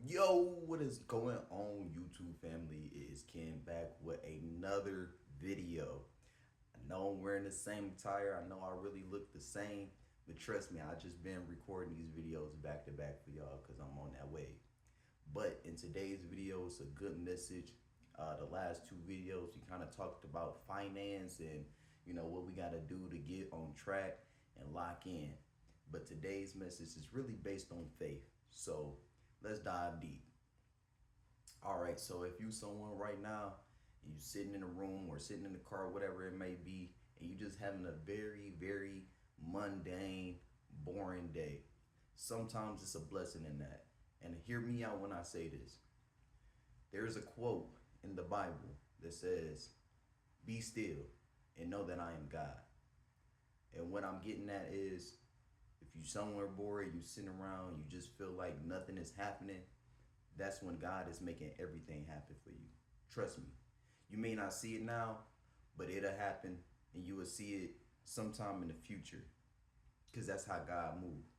Yo, what is going on, YouTube family? It is Ken back with another video. I know I'm wearing the same attire. I know I really look the same, but trust me, I just been recording these videos back to back for y'all because I'm on that wave. But in today's video, it's a good message. The last two videos, we kind of talked about finance and what we got to do to get on track and lock in. But today's message is really based on faith. So let's dive deep. All right, so if you someone right now and you sitting in a room or sitting in the car, whatever it may be, and you just having a very mundane, boring day, sometimes it's a blessing in that. And hear me out when I say this. There's a quote in the Bible that says, "Be still and know that I am God." And what I'm getting at is, if you somewhere bored, you sitting around, you just feel like nothing is happening, that's when God is making everything happen for you. Trust me. You may not see it now, but it'll happen and you will see it sometime in the future. Because that's how God moves.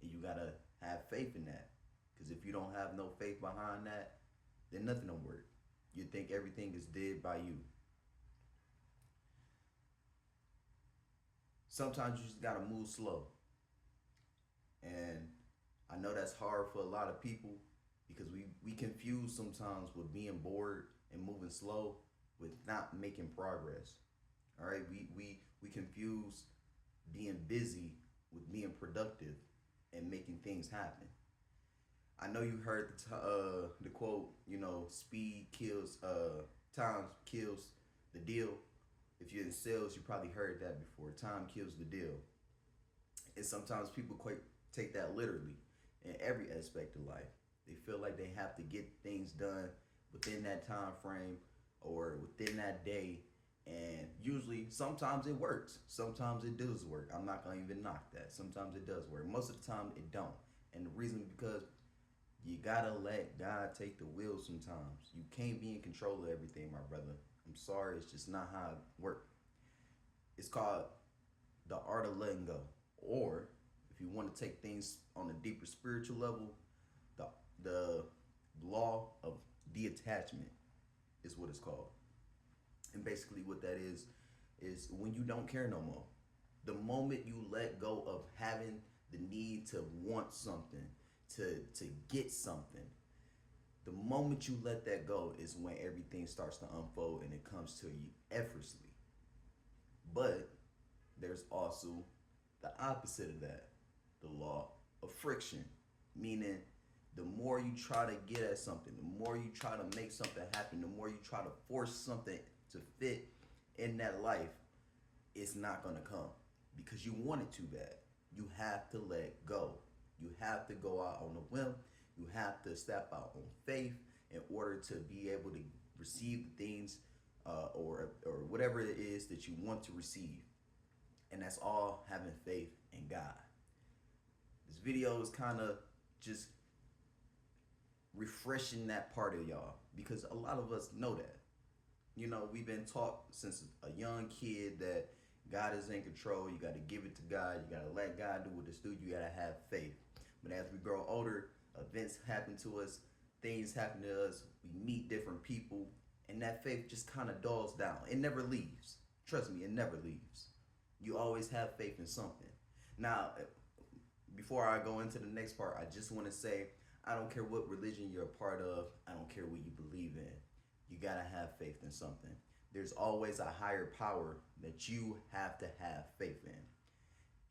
And you gotta have faith in that. Because if you don't have no faith behind that, then nothing will work. You think everything is dead by you. Sometimes you just gotta move slow. And I know that's hard for a lot of people because we confuse sometimes with being bored and moving slow with not making progress. All right, we confuse being busy with being productive and making things happen. I know you heard the quote, speed kills, time kills the deal. If you're in sales, you probably heard that before. Time kills the deal. And sometimes people quite take that literally in every aspect of life. They feel like they have to get things done within that time frame or within that day. And usually, sometimes it works. Sometimes it does work. I'm not gonna even knock that. Sometimes it does work. Most of the time, it don't. And the reason because you gotta let God take the wheel sometimes. You can't be in control of everything, my brother. I'm sorry, it's just not how it works. It's called the art of letting go. Or if you want to take things on a deeper spiritual level, the law of detachment is what it's called. And basically what that is when you don't care no more. The moment you let go of having the need to want something, to get something, the moment you let that go is when everything starts to unfold and it comes to you effortlessly. But there's also the opposite of that, the law of friction, meaning the more you try to get at something, the more you try to make something happen, the more you try to force something to fit in that life, it's not going to come because you want it too bad. You have to let go. You have to go out on a whim. You have to step out on faith in order to be able to receive the things or whatever it is that you want to receive. And that's all having faith in God. This video is kind of just refreshing that part of y'all because a lot of us know that. We've been taught since a young kid that God is in control. You got to give it to God. You got to let God do what it's do. You got to have faith. But as we grow older, events happen to us, things happen to us. We meet different people, and that faith just kind of dulls down. It never leaves. Trust me, it never leaves. You always have faith in something. Now, before I go into the next part, I just want to say I don't care what religion you're a part of. I don't care what you believe in. You got to have faith in something. There's always a higher power that you have to have faith in.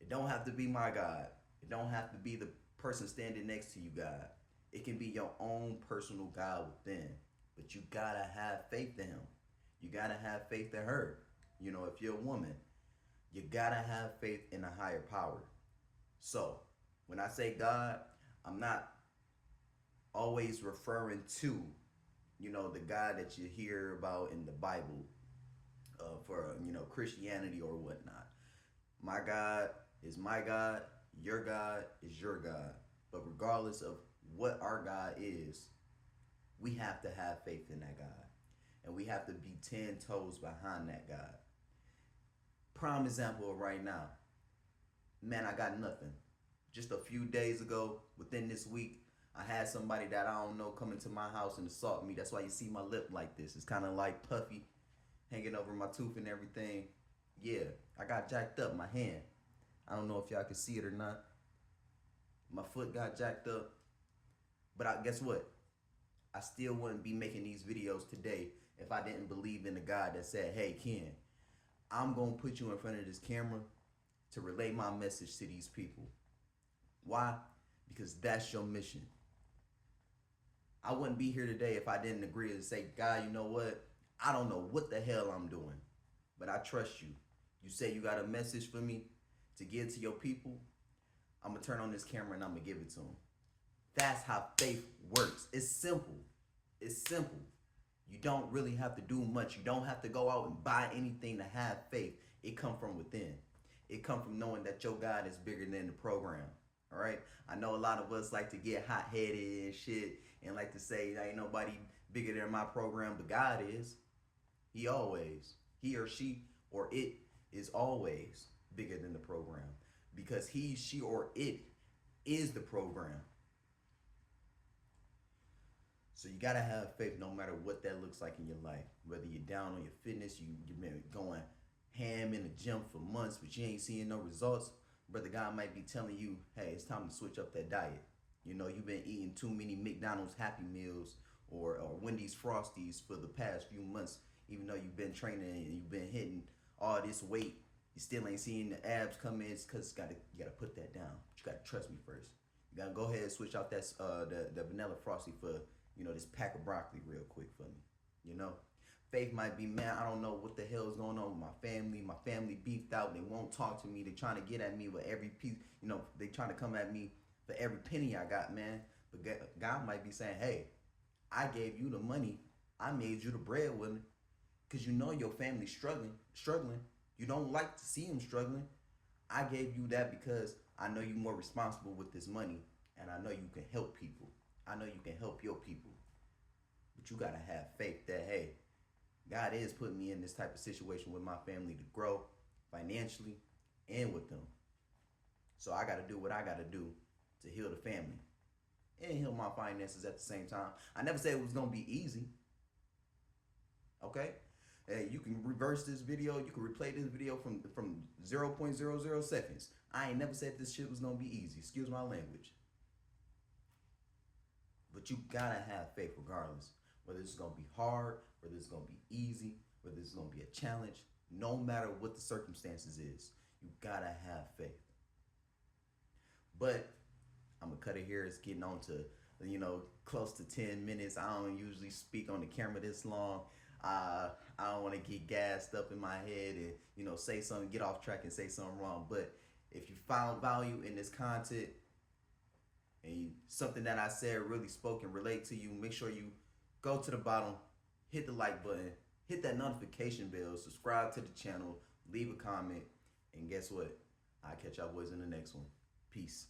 It don't have to be my God. It don't have to be the person standing next to you, God. It can be your own personal God within. But you got to have faith in him. You got to have faith in her. If you're a woman, you got to have faith in a higher power. So, when I say God, I'm not always referring to, the God that you hear about in the Bible for, Christianity or whatnot. My God is my God. Your God is your God. But regardless of what our God is, we have to have faith in that God. And we have to be 10 toes behind that God. Prime example of right now. Man, I got nothing. Just a few days ago, within this week, I had somebody that I don't know come into my house and assault me. That's why you see my lip like this. It's kind of like puffy, hanging over my tooth and everything. Yeah, I got jacked up, my hand. I don't know if y'all can see it or not. My foot got jacked up. But guess what? I still wouldn't be making these videos today if I didn't believe in the God that said, hey, Ken, I'm going to put you in front of this camera to relay my message to these people. Why? Because that's your mission. I wouldn't be here today if I didn't agree to say, God, you know what? I don't know what the hell I'm doing, but I trust you. You say you got a message for me to give to your people. I'm going to turn on this camera and I'm going to give it to them. That's how faith works. It's simple. It's simple. You don't really have to do much. You don't have to go out and buy anything to have faith. It comes from within. It comes from knowing that your God is bigger than the program. All right? I know a lot of us like to get hot-headed and shit and like to say, ain't nobody bigger than my program, but God is. He always. He or she or it is always bigger than the program because he, she, or it is the program. So you gotta have faith no matter what that looks like in your life. Whether you're down on your fitness, you've been going ham in the gym for months, but you ain't seeing no results. Brother God might be telling you, hey, it's time to switch up that diet. You know, you've been eating too many McDonald's Happy Meals or Wendy's Frosties for the past few months, even though you've been training and you've been hitting all this weight. You still ain't seeing the abs come in because you gotta put that down. But you gotta trust me first. You gotta go ahead and switch out that the vanilla Frosty for, you know, this pack of broccoli real quick for me. You know, faith might be, man, I don't know what the hell is going on with my family. My family beefed out. They won't talk to me. They're trying to get at me with every piece. You know, they trying to come at me for every penny I got, man. But God might be saying, hey, I gave you the money. I made you the breadwinner because you know your family's struggling. You don't like to see them struggling. I gave you that because I know you're more responsible with this money and I know you can help people. I know you can help your people, but you gotta have faith that, hey, God is putting me in this type of situation with my family to grow financially and with them. So I gotta do what I gotta do to heal the family and heal my finances at the same time. I never said it was gonna be easy. Okay? Hey, you can reverse this video. You can replay this video from 0.00 seconds. I ain't never said this shit was gonna be easy. Excuse my language. But you gotta have faith regardless. Whether it's gonna be hard, whether it's gonna be easy, whether it's gonna be a challenge, no matter what the circumstances is, you gotta have faith. But I'm gonna cut it here. It's getting on to, you know, close to 10 minutes. I don't usually speak on the camera this long. I don't want to get gassed up in my head and, you know, say something, get off track and say something wrong. But if you found value in this content and something that I said really spoke and relate to you, make sure you go to the bottom, hit the like button, hit that notification bell, subscribe to the channel, leave a comment, and guess what? I'll catch y'all boys in the next one. Peace.